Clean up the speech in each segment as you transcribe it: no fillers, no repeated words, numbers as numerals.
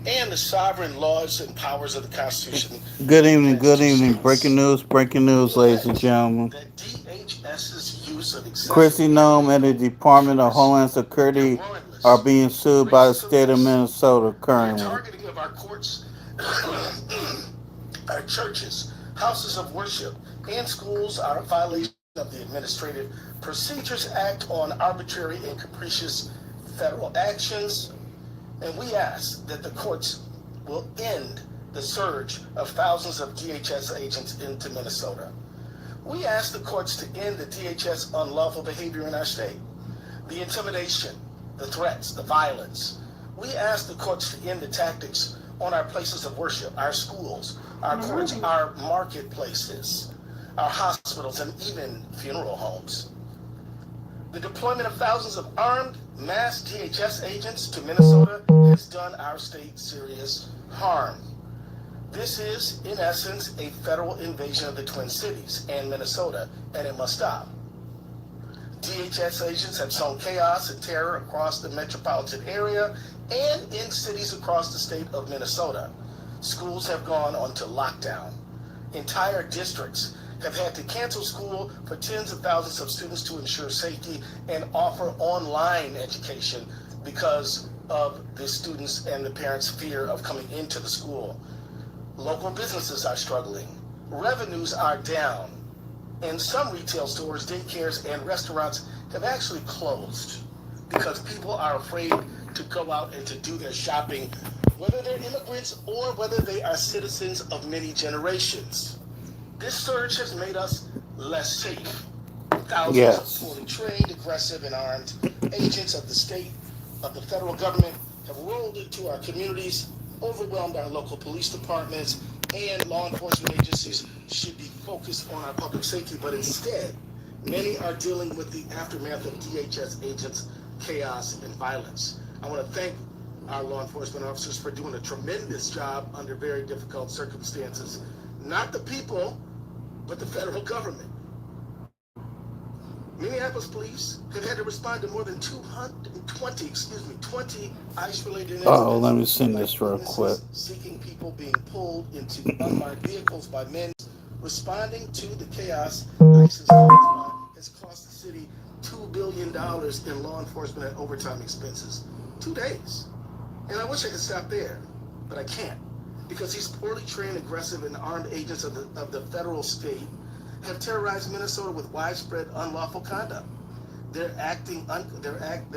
and the sovereign laws and powers of the Constitution Good be evening, advanced good to evening. students. Breaking news, We ladies and allege gentlemen. that DHS's use of excessive Chrissy Nome and the analytical Department of force, Homeland their Security are warrantless being sued by the racism state of list, Minnesota their currently. targeting of our courts, our churches, houses of worship, and schools are a violation of the Administrative Procedures Act on arbitrary and capricious federal actions. And we ask that the courts will end the surge of thousands of DHS agents into Minnesota. We ask the courts to end the DHS unlawful behavior in our state, the intimidation, the threats, the violence. We ask the courts to end the tactics on our places of worship, our schools, our courts, our marketplaces, our hospitals, and even funeral homes. The deployment of thousands of armed, mass DHS agents to Minnesota has done our state serious harm. This is, in essence, a federal invasion of the Twin Cities and Minnesota, and it must stop. DHS agents have sown chaos and terror across the metropolitan area and in cities across the state of Minnesota. Schools have gone onto lockdown. Entire districts have had to cancel school for tens of thousands of students to ensure safety and offer online education because of the students and the parents' fear of coming into the school. Local businesses are struggling. Revenues are down. And some retail stores, daycares, and restaurants have actually closed because people are afraid to go out and to do their shopping, whether they're immigrants or whether they are citizens of many generations. This surge has made us less safe. Thousands of Yes. poorly trained, aggressive, and armed agents of the state, of the federal government, have rolled into our communities, overwhelmed our local police departments, and law enforcement agencies should be focused on our public safety, but instead, many are dealing with the aftermath of DHS agents' chaos and violence. I want to thank our law enforcement officers for doing a tremendous job under very difficult circumstances. Not the people, but the federal government. Minneapolis police have had to respond to more than 20 ICE-related Oh, incidents, let me sing like this real quick. witnesses seeking people being pulled into unmarked vehicles by men. Responding to the chaos, ICE's has cost the city $2 billion in law enforcement and overtime expenses. 2 days. And I wish I could stop there, but I can't. Because these poorly trained, aggressive, and armed agents of the federal state have terrorized Minnesota with widespread unlawful conduct. They're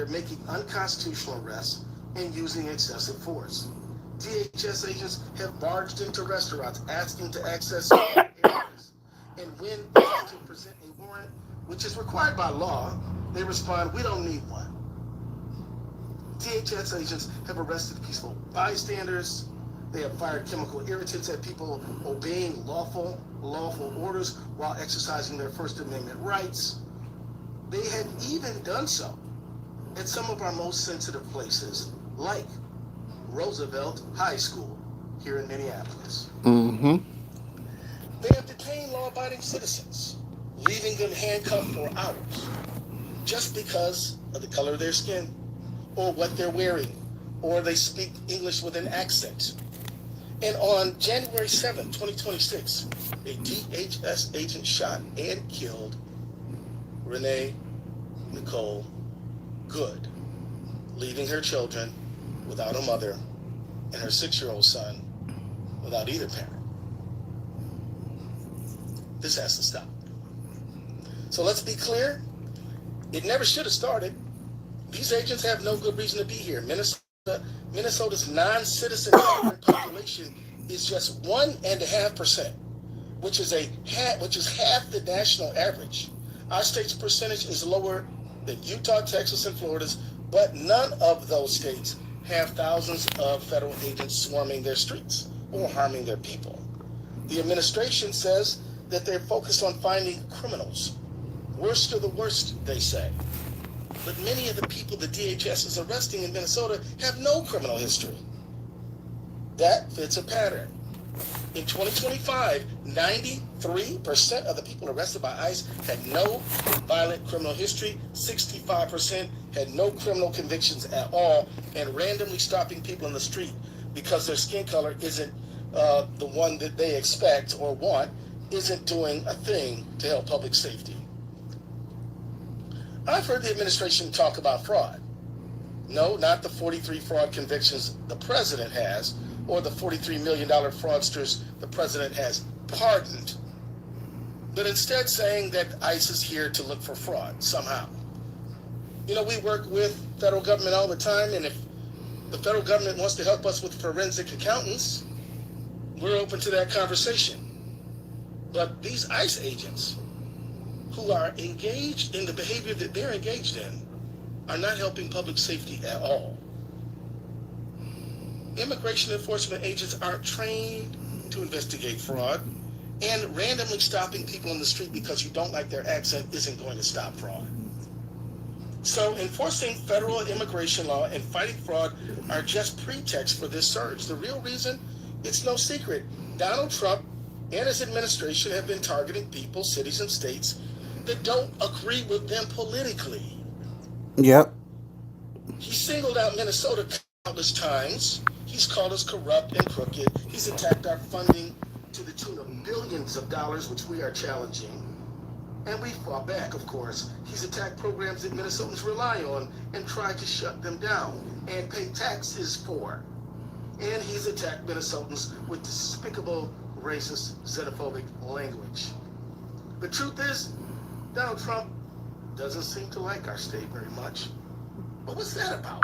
making unconstitutional arrests and using excessive force. DHS agents have barged into restaurants asking to access areas. And when asked to present a warrant, which is required by law, they respond, "We don't need one." DHS agents have arrested peaceful bystanders. They have fired chemical irritants at people obeying lawful orders while exercising their First Amendment rights. They have even done so at some of our most sensitive places, like Roosevelt High School here in Minneapolis. Mm-hmm. They have detained law-abiding citizens, leaving them handcuffed for hours, just because of the color of their skin, or what they're wearing, or they speak English with an accent. And on January 7th, 2026, a DHS agent shot and killed Renee Nicole Good, leaving her children without a mother and her 6-year-old son without either parent. This has to stop. So let's be clear. It never should have started. These agents have no good reason to be here. Minnesota's non-citizen population is just 1.5%, which is half the national average. Our state's percentage is lower than Utah, Texas, and Florida's, but none of those states have thousands of federal agents swarming their streets or harming their people. The administration says that they're focused on finding criminals. Worst of the worst, they say. But many of the people the DHS is arresting in Minnesota have no criminal history. That fits a pattern. In 2025, 93% of the people arrested by ICE had no violent criminal history, 65% had no criminal convictions at all, and randomly stopping people in the street because their skin color isn't the one that they expect or want, isn't doing a thing to help public safety. I've heard the administration talk about fraud. No, not the 43 fraud convictions the president has, or the $43 million fraudsters the president has pardoned, but instead saying that ICE is here to look for fraud somehow. You know, we work with federal government all the time, and if the federal government wants to help us with forensic accountants, we're open to that conversation. But these ICE agents who are engaged in the behavior that they're engaged in are not helping public safety at all. Immigration enforcement agents aren't trained to investigate fraud, and randomly stopping people on the street because you don't like their accent isn't going to stop fraud. So enforcing federal immigration law and fighting fraud are just pretexts for this surge. The real reason, it's no secret. Donald Trump and his administration have been targeting people, cities, and states that don't agree with them politically. Yep. He singled out Minnesota countless times. He's called us corrupt and crooked. He's attacked our funding to the tune of billions of dollars, which we are challenging. And we fought back, of course. He's attacked programs that Minnesotans rely on and tried to shut them down and pay taxes for. And he's attacked Minnesotans with despicable, racist, xenophobic language. The truth is, Donald Trump doesn't seem to like our state very much. But what's that about?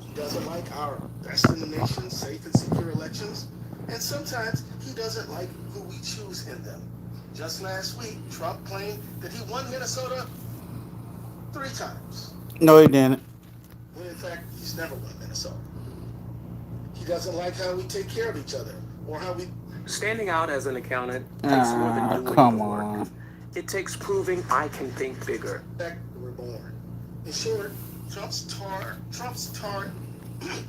He doesn't like our best in the nation, safe and secure elections. And sometimes he doesn't like who we choose in them. Just last week, Trump claimed that he won Minnesota 3 times. No, he didn't. When in fact, he's never won Minnesota. He doesn't like how we take care of each other or how we... Standing out as an accountant takes more than doing come the work. on. It takes proving I can think bigger. Back we're born. In short, the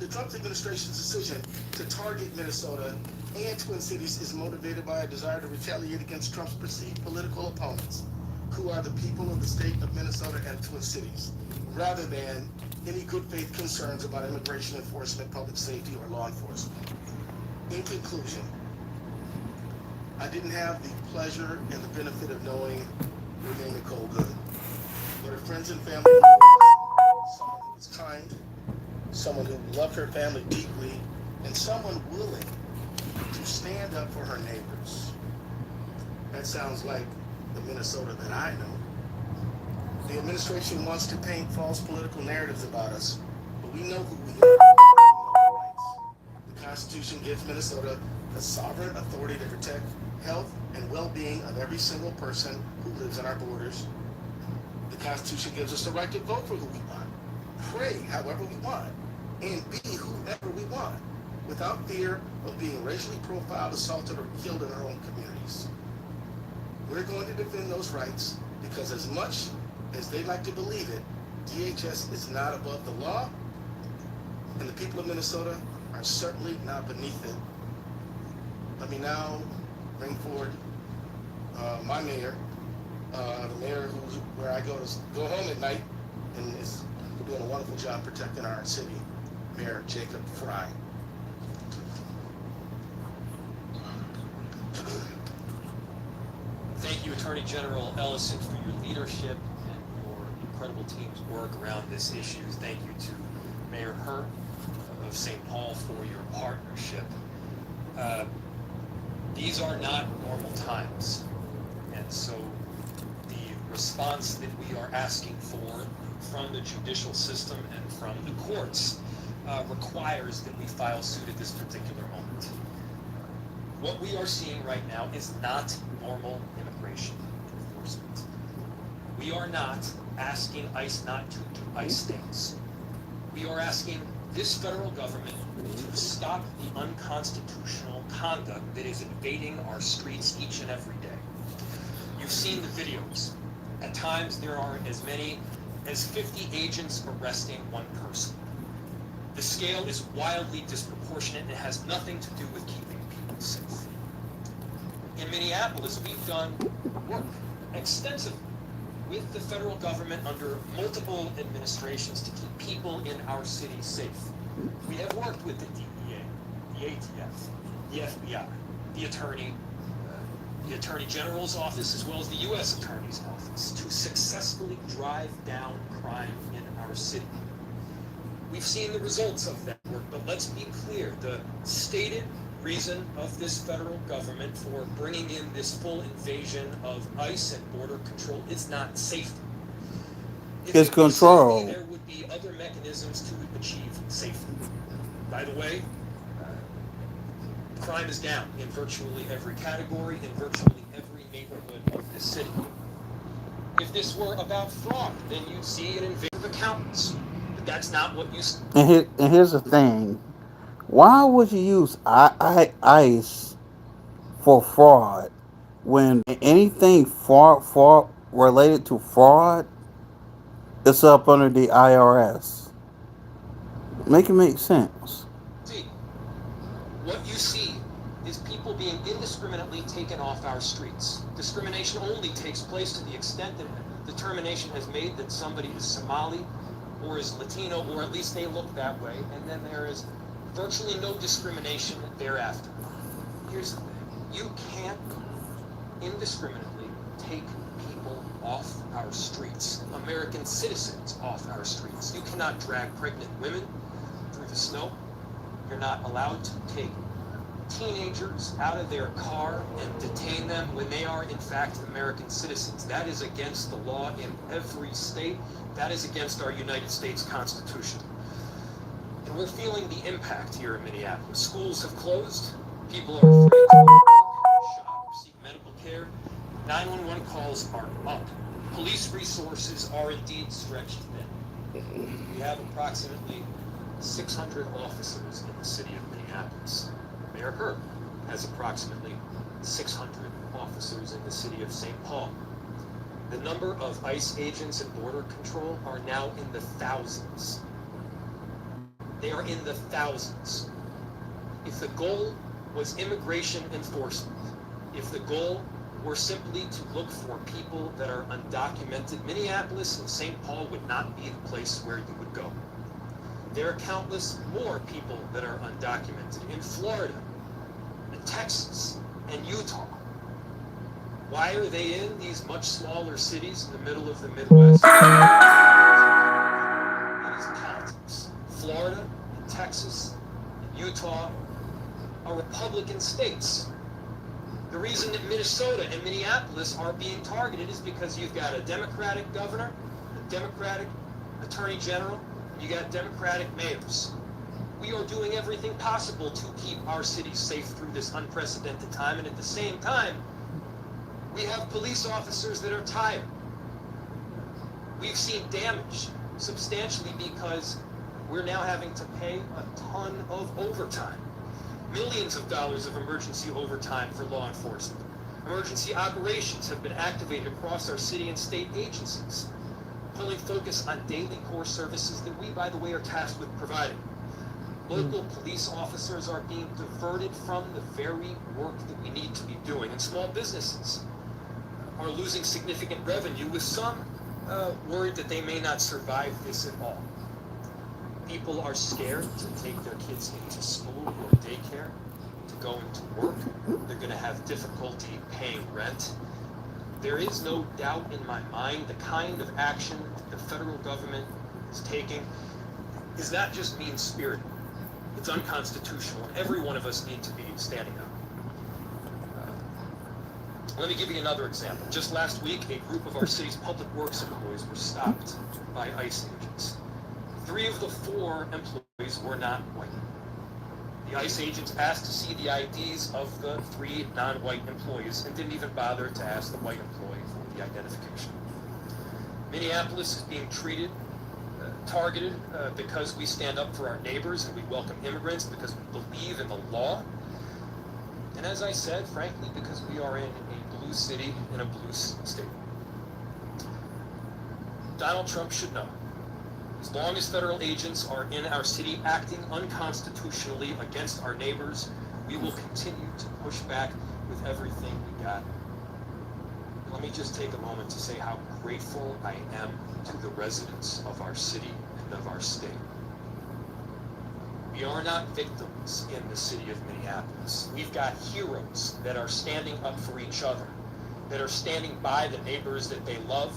Trump administration's decision to target Minnesota and Twin Cities is motivated by a desire to retaliate against Trump's perceived political opponents, who are the people of the state of Minnesota and Twin Cities, rather than any good faith concerns about immigration enforcement, public safety, or law enforcement. In conclusion, I didn't have the pleasure and the benefit of knowing Renee Nicole Good, but her friends and family, someone who was kind, someone who loved her family deeply, and someone willing to stand up for her neighbors. That sounds like the Minnesota that I know. The administration wants to paint false political narratives about us, but we know who we are. We know our rights. The Constitution gives Minnesota the sovereign authority to protect health and well-being of every single person who lives on our borders. The Constitution gives us the right to vote for who we want, pray however we want, and be whoever we want, without fear of being racially profiled, assaulted, or killed in our own communities. We're going to defend those rights because as much as they like to believe it, DHS is not above the law, and the people of Minnesota are certainly not beneath it. Let me now bring forward my mayor, the mayor where I go home at night and is doing a wonderful job protecting our city, Mayor Jacob Frey. Thank you, Attorney General Ellison, for your leadership and your incredible team's work around this issue. Thank you to Mayor Hurt of St. Paul for your partnership. These are not normal times, and so the response that we are asking for from the judicial system and from the courts requires that we file suit at this particular moment. What we are seeing right now is not normal immigration enforcement. We are not asking ICE not to do ICE things. We are asking this federal government to stop the unconstitutional conduct that is invading our streets each and every day. You've seen the videos. At times there are as many as 50 agents arresting one person. The scale is wildly disproportionate and it has nothing to do with keeping people safe. In Minneapolis, we've done work extensively with the federal government under multiple administrations to keep people in our city safe. We have worked with the DEA. the ATF, the FBI, the Attorney General's office, as well as the U.S. Attorney's office, to successfully drive down crime in our city. We've seen the results of that work, but let's be clear. The stated reason of this federal government for bringing in this full invasion of ICE and border control is not safety. If It's it was control. safety, there would be other mechanisms to achieve safety. By the way, crime is down in virtually every category, in virtually every neighborhood of this city. If this were about fraud, then you'd see an invasion of accountants. But that's not what you see. And here's the thing. Why would you use ICE for fraud when anything fraud related to fraud is up under the IRS? Make it make sense. What you see is people being indiscriminately taken off our streets. Discrimination only takes place to the extent that determination has made that somebody is Somali or is Latino, or at least they look that way, and then there is virtually no discrimination thereafter. Here's the thing. You can't indiscriminately take people off our streets, American citizens off our streets. You cannot drag pregnant women through the snow. You're not allowed to take teenagers out of their car and detain them when they are in fact American citizens. That is against the law in every state. That is against our United States Constitution. And we're feeling the impact here in Minneapolis. Schools have closed. People are afraid to go to work, shop, or seek medical care. 911 calls are up. Police resources are indeed stretched thin. We have approximately 600 officers in the city of Minneapolis. Mayor Herb has approximately 600 officers in the city of St. Paul. The number of ICE agents and border control are now in the thousands. They are in the thousands. If the goal was immigration enforcement, if the goal were simply to look for people that are undocumented, Minneapolis and St. Paul would not be the place where you would go. There are countless more people that are undocumented in Florida, in Texas, and Utah. Why are they in these much smaller cities in the middle of the Midwest? It is politics. Florida, and Texas, and Utah are Republican states. The reason that Minnesota and Minneapolis are being targeted is because you've got a Democratic governor, a Democratic attorney general, you got Democratic mayors. We are doing everything possible to keep our cities safe through this unprecedented time, and at the same time, we have police officers that are tired. We've seen damage substantially because we're now having to pay a ton of overtime. Millions of dollars of emergency overtime for law enforcement. Emergency operations have been activated across our city and state agencies, pulling focus on daily core services that we, by the way, are tasked with providing. Local police officers are being diverted from the very work that we need to be doing, and small businesses are losing significant revenue, with some worried that they may not survive this at all. People are scared to take their kids into school or daycare, to go into work. They're going to have difficulty paying rent. There is no doubt in my mind the kind of action that the federal government is taking is not just mean-spirited. It's unconstitutional, and every one of us need to be standing up. Let me give you another example. Just last week, a group of our city's public works employees were stopped by ICE agents. 3 of the 4 employees were not white. The ICE agents asked to see the IDs of the 3 non-white employees and didn't even bother to ask the white employee for the identification. Minneapolis is being targeted because we stand up for our neighbors and we welcome immigrants, because we believe in the law. And as I said, frankly, because we are in a blue city in a blue state. Donald Trump should know, as long as federal agents are in our city acting unconstitutionally against our neighbors, we will continue to push back with everything we got. Let me just take a moment to say how grateful I am to the residents of our city and of our state. We are not victims in the city of Minneapolis. We've got heroes that are standing up for each other, that are standing by the neighbors that they love.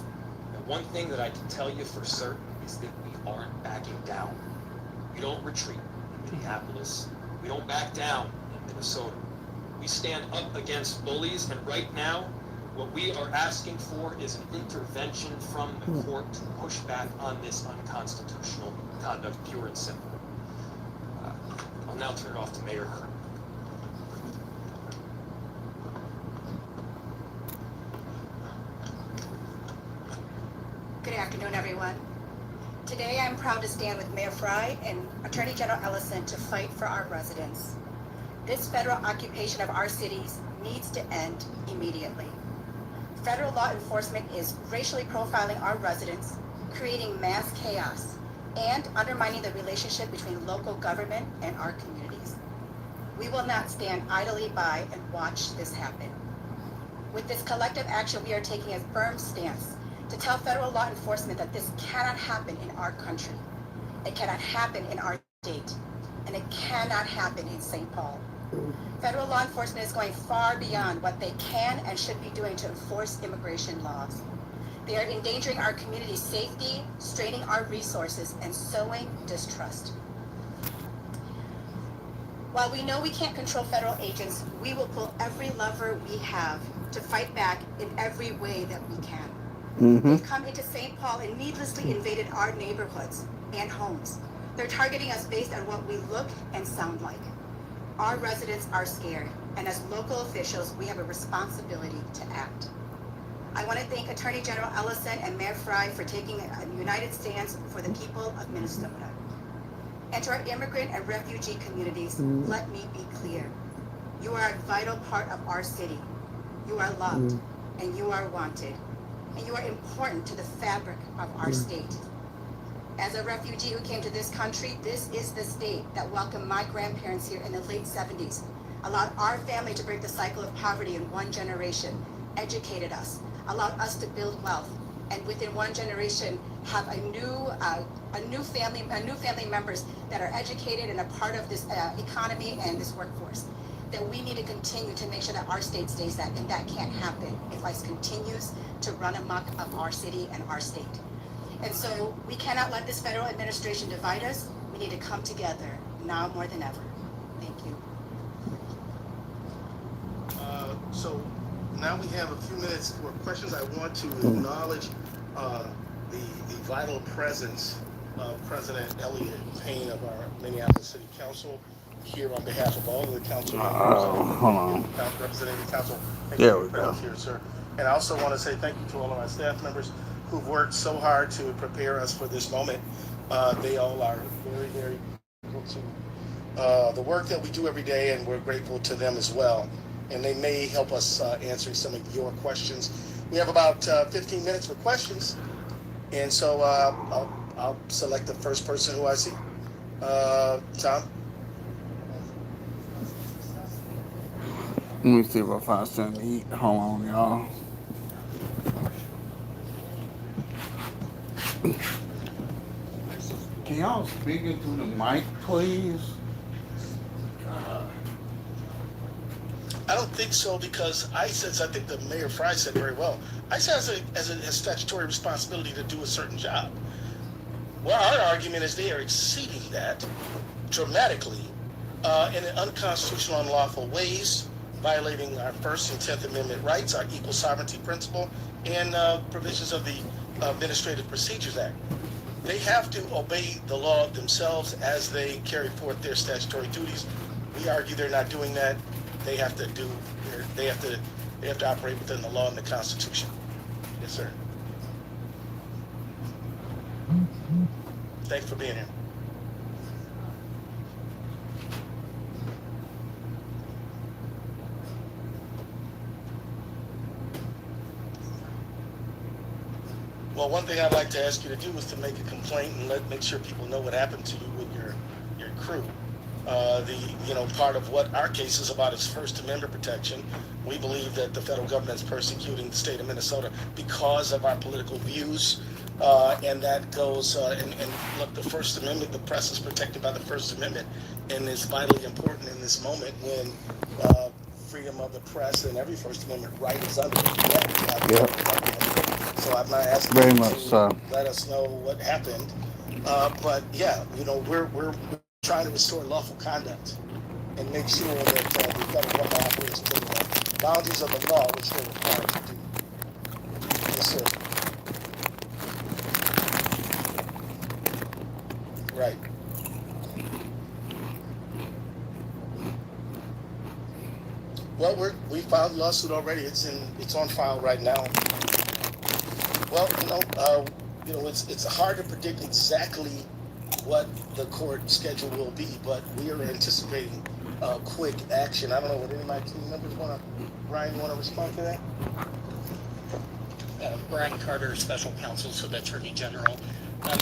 And one thing that I can tell you for certain is that we aren't backing down. We don't retreat in Minneapolis. We don't back down in Minnesota. We stand up against bullies, and right now, what we are asking for is an intervention from the court to push back on this unconstitutional conduct, pure and simple. I'll now turn it off to Mayor Hearn. Good afternoon, everyone. Today, I'm proud to stand with Mayor Frey and Attorney General Ellison to fight for our residents. This federal occupation of our cities needs to end immediately. Federal law enforcement is racially profiling our residents, creating mass chaos, and undermining the relationship between local government and our communities. We will not stand idly by and watch this happen. With this collective action, we are taking a firm stance to tell federal law enforcement that this cannot happen in our country. It cannot happen in our state, and it cannot happen in St. Paul. Federal law enforcement is going far beyond what they can and should be doing to enforce immigration laws. They are endangering our community's safety, straining our resources, and sowing distrust. While we know we can't control federal agents, we will pull every lever we have to fight back in every way that we can. They've come into St. Paul and needlessly invaded our neighborhoods and homes. They're targeting us based on what we look and sound like. Our residents are scared, and as local officials, we have a responsibility to act. I want to thank Attorney General Ellison and Mayor Frey for taking a united stance for the people of Minnesota. And to our immigrant and refugee communities, let me be clear. You are a vital part of our city. You are loved, and you are wanted, and you are important to the fabric of our state. As a refugee who came to this country, this is the state that welcomed my grandparents here in the late 70s, allowed our family to break the cycle of poverty in one generation, educated us, allowed us to build wealth, and within one generation have a new family members that are educated and a part of this economy and this workforce. That we need to continue to make sure that our state stays that, and that can't happen if ICE continues to run amok of our city and our state. And so we cannot let this federal administration divide us. We need to come together now more than ever. Thank you. So now we have a few minutes for questions. I want to acknowledge the vital presence of President Elliot Payne of our Minneapolis City Council here on behalf of all of the council members. Hold on. Representing the council. Thank There you we for go. presence here, sir. And I also want to say thank you to all of our staff members who've worked so hard to prepare us for this moment. They all are very, very grateful to the work that we do every day, and we're grateful to them as well. And they may help us answering some of your questions. We have about 15 minutes for questions, and so I'll select the first person who I see. Tom? Let me see if I find something to eat. Hold on, y'all. Can y'all speak into the mic, please? I don't think so, because ICE, as I think the Mayor Frey said very well, ICE has a statutory responsibility to do a certain job. Well, our argument is they are exceeding that dramatically in unconstitutional, unlawful ways, violating our First and 10th Amendment rights, our equal sovereignty principle, and provisions of the Administrative Procedures Act. They have to obey the law themselves as they carry forth their statutory duties. We argue they're not doing that. They have to operate within the law and the Constitution. Yes, sir. Thanks for being here. Well, one thing I'd like to ask you to do is to make a complaint and make sure people know what happened to you with your crew. Part of what our case is about is First Amendment protection. We believe that the federal government is persecuting the state of Minnesota because of our political views. And that goes, and look, the First Amendment, the press is protected by the First Amendment, and it's vitally important in this moment when freedom of the press and every First Amendment right is under attack. Yeah. So I'm not asking Very you much to so. let us know what happened, but yeah, we're trying to restore lawful conduct and make sure that the federal government operates within the boundaries of the law, which they're required to do. Yes, sir. Right. Well, we filed a lawsuit already. It's on file right now. Well, it's hard to predict exactly what the court schedule will be, but we are anticipating quick action. I don't know, would any of my team members Brian, you want to respond to that? Brian Carter, Special Counsel to the Attorney General. I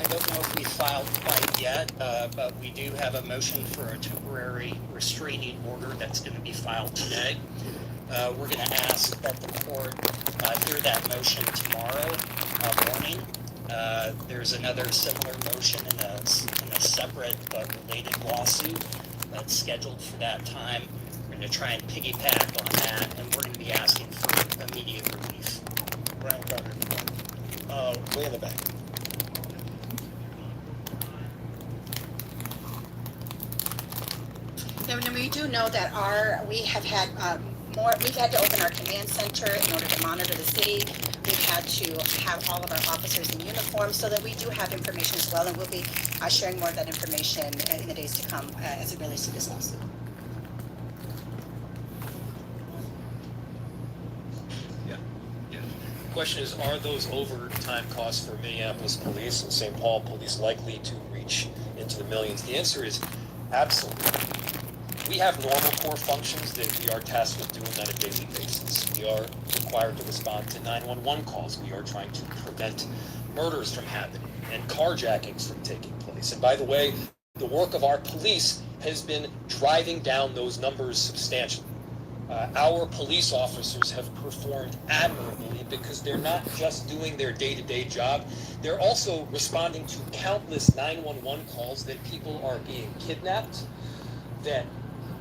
don't know if we filed quite yet, but we do have a motion for a temporary restraining order that's going to be filed today. We're going to ask that the court hear that motion tomorrow morning. There's another similar motion in a separate but related lawsuit that's scheduled for that time. We're going to try and piggyback on that, and we're going to be asking for immediate relief. Brian Carter. Way in the back. And we do know that we've had to open our command center in order to monitor the city. We've had to have all of our officers in uniform so that we do have information as well, and we'll be sharing more of that information in the days to come as it relates to this lawsuit. Yeah. The question is, are those overtime costs for Minneapolis police and St. Paul police likely to reach into the millions? The answer is absolutely. We have normal core functions that we are tasked with doing on a daily basis. We are required to respond to 911 calls. We are trying to prevent murders from happening and carjackings from taking place. And by the way, the work of our police has been driving down those numbers substantially. Our police officers have performed admirably because they're not just doing their day-to-day job, they're also responding to countless 911 calls that people are being kidnapped, that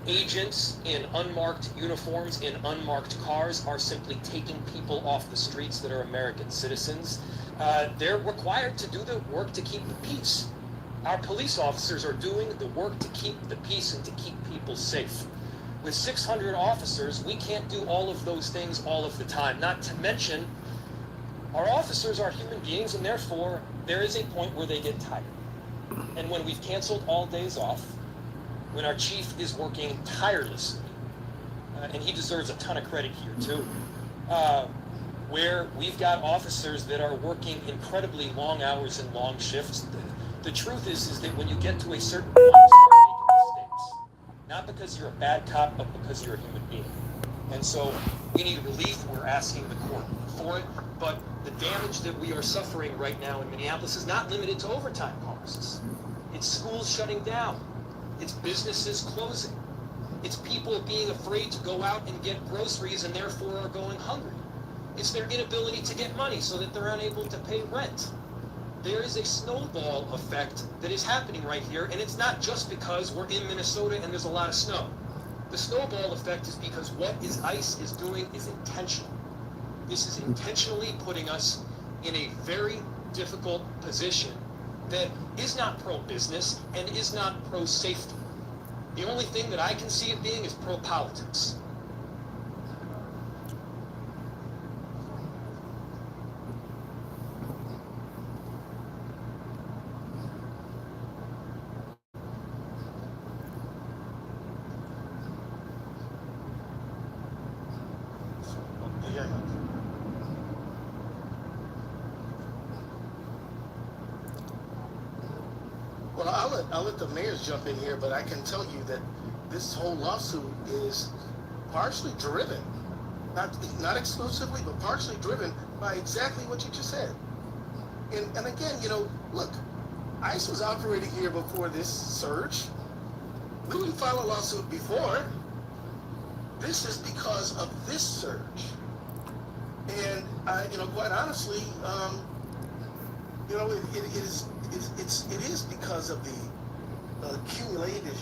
agents in unmarked uniforms in unmarked cars are simply taking people off the streets that are American citizens. They're required to do the work to keep the peace. Our police officers are doing the work to keep the peace and to keep people safe. With 600 officers, we can't do all of those things all of the time. Not to mention, our officers are human beings, and therefore, there is a point where they get tired. And when we've canceled all days off, when our chief is working tirelessly, and he deserves a ton of credit here too, where we've got officers that are working incredibly long hours and long shifts. The truth is that when you get to a certain point, you start making mistakes. Not because you're a bad cop, but because you're a human being. And so we need relief. We're asking the court for it. But the damage that we are suffering right now in Minneapolis is not limited to overtime costs. It's schools shutting down. It's businesses closing. It's people being afraid to go out and get groceries and therefore are going hungry. It's their inability to get money so that they're unable to pay rent. There is a snowball effect that is happening right here, and it's not just because we're in Minnesota and there's a lot of snow. The snowball effect is because what ICE is doing is intentional. This is intentionally putting us in a very difficult position that is not pro-business and is not pro-safety. The only thing that I can see it being is pro-politics. Well, I'll let the mayors jump in here, but I can tell you that this whole lawsuit is partially driven, not exclusively, but partially driven by exactly what you just said. And again, look, ICE was operating here before this surge. We didn't file a lawsuit before. This is because of this surge. And quite honestly, You know, it is because of the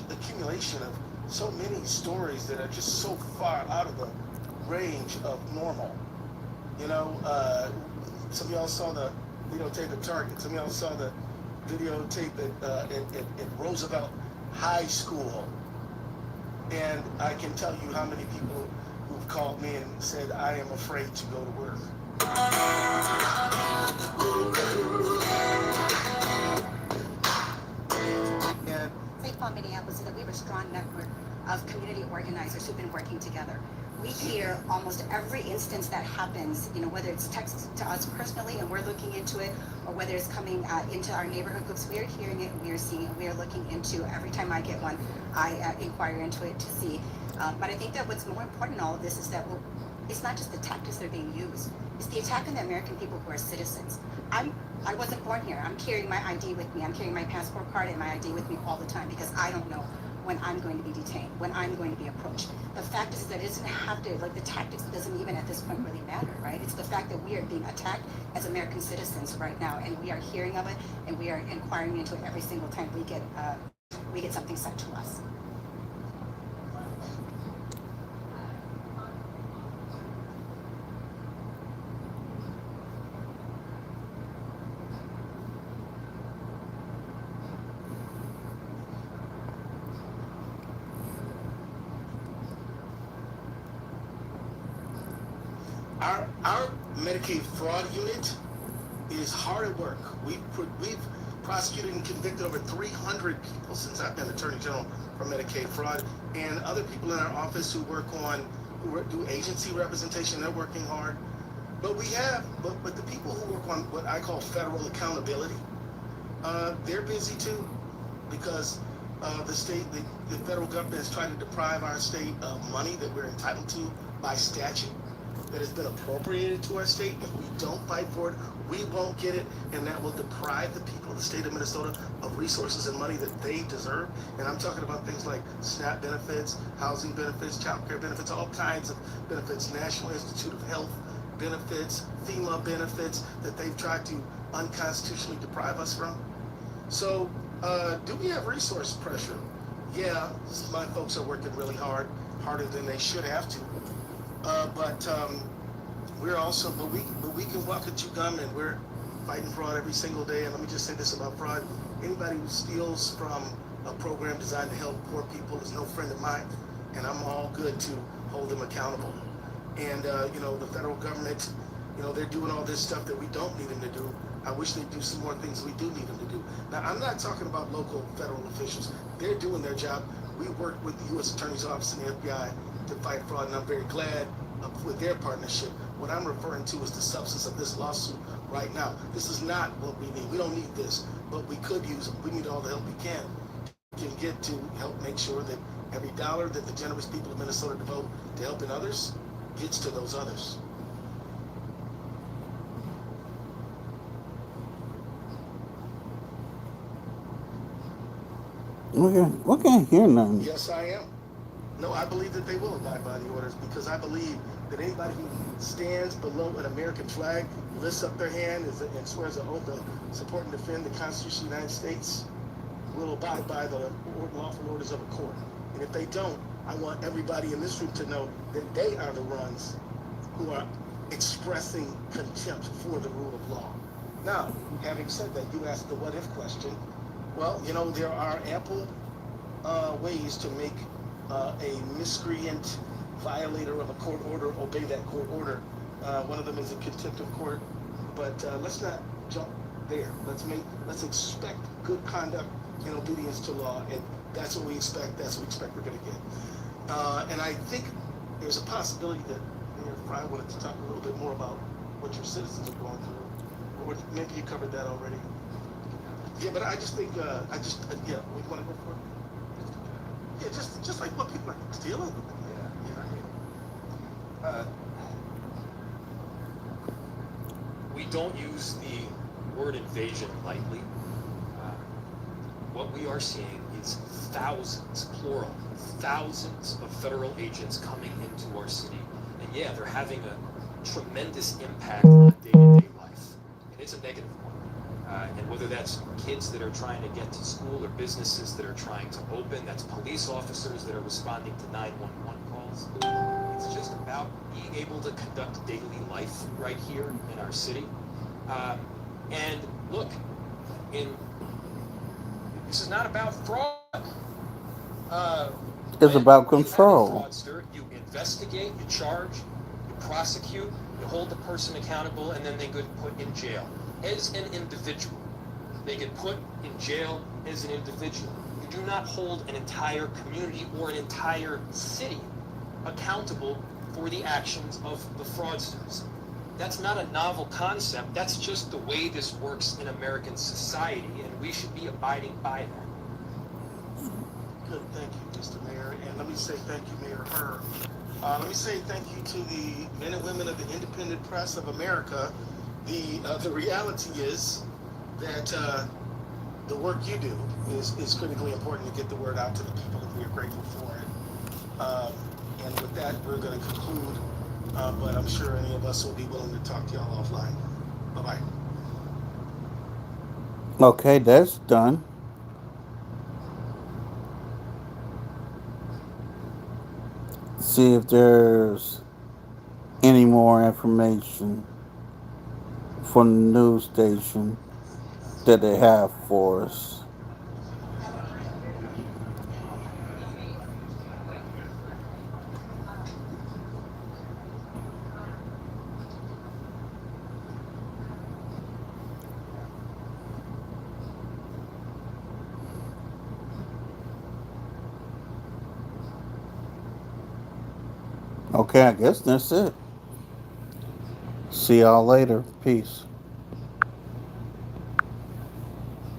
accumulation of so many stories that are just so far out of the range of normal. You know, some of y'all saw the videotape at Target. Some of y'all saw the videotape at Roosevelt High School. And I can tell you how many people who've called me and said, I am afraid to go to work. And St. Paul, Minneapolis, is that we have a strong network of community organizers who've been working together. We hear almost every instance that happens, whether it's text to us personally and we're looking into it, or whether it's coming into our neighborhood groups, we are hearing it, we are seeing it, we are looking into it. Every time I get one, I inquire into it to see. But I think that what's more important in all of this is that it's not just the tactics that are being used, it's the attack on the American people who are citizens. I wasn't born here. I'm carrying my ID with me. I'm carrying my passport card and my ID with me all the time because I don't know when I'm going to be detained, when I'm going to be approached. The fact is that it doesn't have to, the tactics doesn't even at this point really matter, right? It's the fact that we are being attacked as American citizens right now, and we are hearing of it, and we are inquiring into it every single time we get something sent to us. Our Medicaid fraud unit is hard at work. We've prosecuted and convicted over 300 people since I've been Attorney General for Medicaid fraud, and other people in our office who do agency representation. They're working hard, but the people who work on what I call federal accountability, they're busy too, because the federal government is trying to deprive our state of money that we're entitled to by statute, that has been appropriated to our state. If we don't fight for it, we won't get it, and that will deprive the people of the state of Minnesota of resources and money that they deserve. And I'm talking about things like SNAP benefits, housing benefits, child care benefits, all kinds of benefits, National Institute of Health benefits, FEMA benefits that they've tried to unconstitutionally deprive us from. So, do we have resource pressure? Yeah, my folks are working really hard, harder than they should have to. But we can walk and chew gum, and we're fighting fraud every single day. And let me just say this about fraud: anybody who steals from a program designed to help poor people is no friend of mine, and I'm all good to hold them accountable. And the federal government, they're doing all this stuff that we don't need them to do. I wish they'd do some more things we do need them to do. Now, I'm not talking about local federal officials. They're doing their job. We work with the U.S. Attorney's Office and the FBI to fight fraud, and I'm very glad with their partnership. What I'm referring to is the substance of this lawsuit right now. This is not what we need. We don't need this, but we could use it. We need all the help we can get to help make sure that every dollar that the generous people of Minnesota devote to helping others gets to those others. We can't hear nothing. Yes, I am. No, I believe that they will abide by the orders, because I believe that anybody who stands below an American flag, lifts up their hand and swears an oath to support and defend the Constitution of the United States, will abide by the lawful orders of a court. And if they don't, I want everybody in this room to know that they are the ones who are expressing contempt for the rule of law. Now, having said that, you asked the what if question. Well, there are ample ways to make a miscreant violator of a court order obey that court order. One of them is a contempt of court, but let's not jump there. Let's expect good conduct and obedience to law, and that's what we expect. That's what we expect we're going to get. And I think there's a possibility that Mayor Frey wanted to talk a little bit more about what your citizens are going through, or maybe you covered that already. Yeah, but I just think we want to go for it. Yeah, just like what people are stealing. We don't use the word invasion lightly. What we are seeing is thousands, plural, thousands of federal agents coming into our city. And yeah, they're having a tremendous impact on day-to-day life. And it's a negative one. And whether that's kids that are trying to get to school or businesses that are trying to open, that's police officers that are responding to 911 calls. It's just about being able to conduct daily life right here in our city. And look, this is not about fraud. It's When about you have a control. fraudster, you investigate, you charge, you prosecute, you hold the person accountable, and then they get put in jail as an individual. They get put in jail as an individual. You do not hold an entire community or an entire city accountable for the actions of the fraudsters. That's not a novel concept. That's just the way this works in American society, and we should be abiding by that. Good, thank you, Mr. Mayor. And let me say thank you, Mayor Herr. Let me say thank you to the men and women of the Independent Press of America. The reality is that the work you do is critically important to get the word out to the people, and we are grateful for it. And with that, we're going to conclude, but I'm sure any of us will be willing to talk to y'all offline. Bye-bye. Okay, that's done. See if there's any more information from the news station that they have for us. Okay, I guess that's it. See y'all later. Peace.